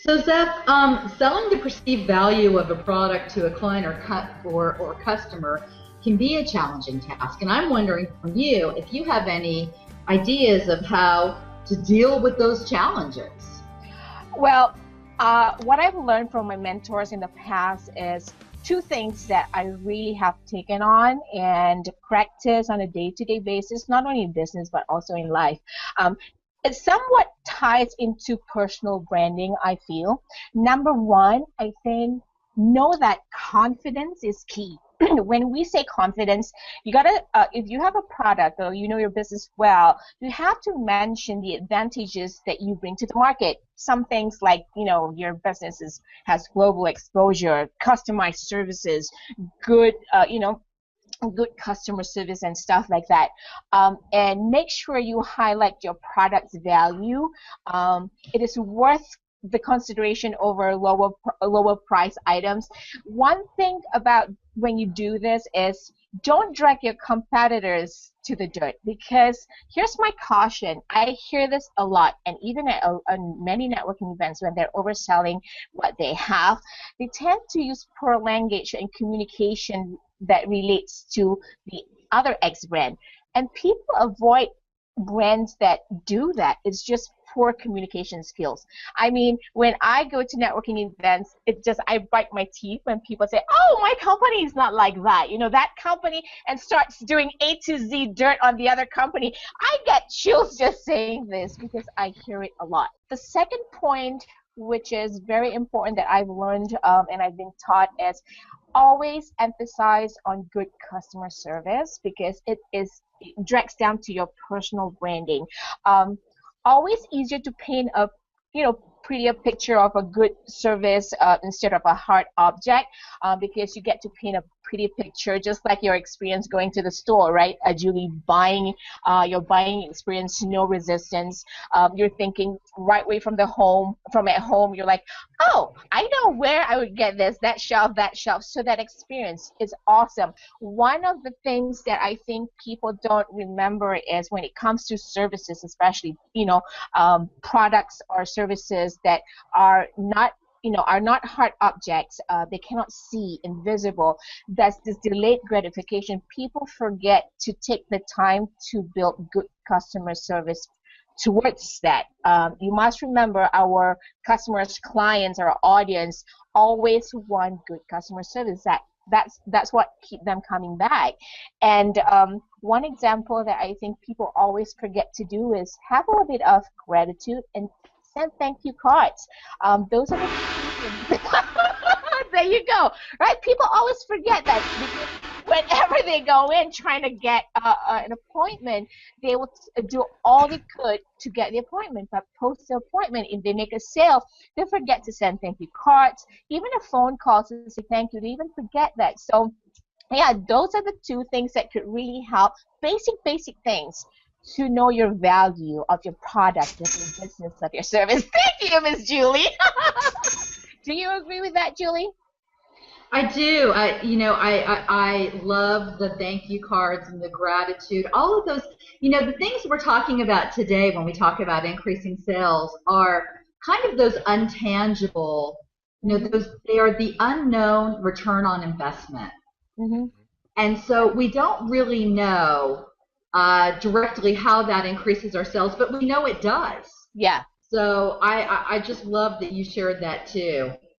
So Zach, selling the perceived value of a product to a client or customer can be a challenging task. And I'm wondering from you if you have any ideas of how to deal with those challenges. Well, what I've learned from my mentors in the past is two things that I really have taken on and practice on a day-to-day basis, not only in business but also in life. Um, it somewhat ties into personal branding, I feel. Number one, I think know that confidence is key. When we say confidence, you gotta, if you have a product or you know your business well, you have to mention the advantages that you bring to the market. Some things like, your has global exposure, customized services, good, good customer service and stuff like that. And make sure you highlight your product's value. It is worth the consideration over lower price items. One thing about when you do this is don't drag your competitors to the dirt, because here's my caution. I hear this a lot, and even at many networking events when they're overselling what they have, they tend to use poor language and communication that relates to the other X brand. And people avoid brands that do that. It's just poor communication skills. I mean, when I go to networking events, I bite my teeth when people say, "Oh, my company is not like that." That company, and starts doing A to Z dirt on the other company. I get chills just saying this because I hear it a lot. The second point, which is very important that I've learned and I've been taught, is always emphasize on good customer service, because it drags down to your personal branding. Always easier to paint a prettier picture of a good service instead of a hard object, because you get to paint a pretty picture, just like your experience going to the store, right? Julie, buying your buying experience, no resistance. You're thinking right away from at home. You're like, oh, I know where I would get this, that shelf, that shelf. So that experience is awesome. One of the things that I think people don't remember is when it comes to services, especially products or services that are not hard objects, they cannot see, invisible. That's this delayed gratification. People forget to take the time to build good customer service towards that. You must remember, our customers, clients, our audience always want good customer service. That's what keep them coming back. And one example that I think people always forget to do is have a little bit of gratitude and send thank you cards. Those are the there you go. Right? People always forget that, because whenever they go in trying to get an appointment, they will do all they could to get the appointment. But post the appointment, if they make a sale, they forget to send thank you cards, even a phone call to say thank you. They even forget that. So yeah, those are the two things that could really help. Basic things to know your value of your product, of your business, of your service. Thank you, Miss Julie. Do you agree with that, Julie? I do. I love the thank you cards and the gratitude. All of those, the things we're talking about today when we talk about increasing sales are kind of those untangible, they are the unknown return on investment. Mm-hmm. And so we don't really know directly how that increases our sales, but we know it does. Yeah. So I just love that you shared that too.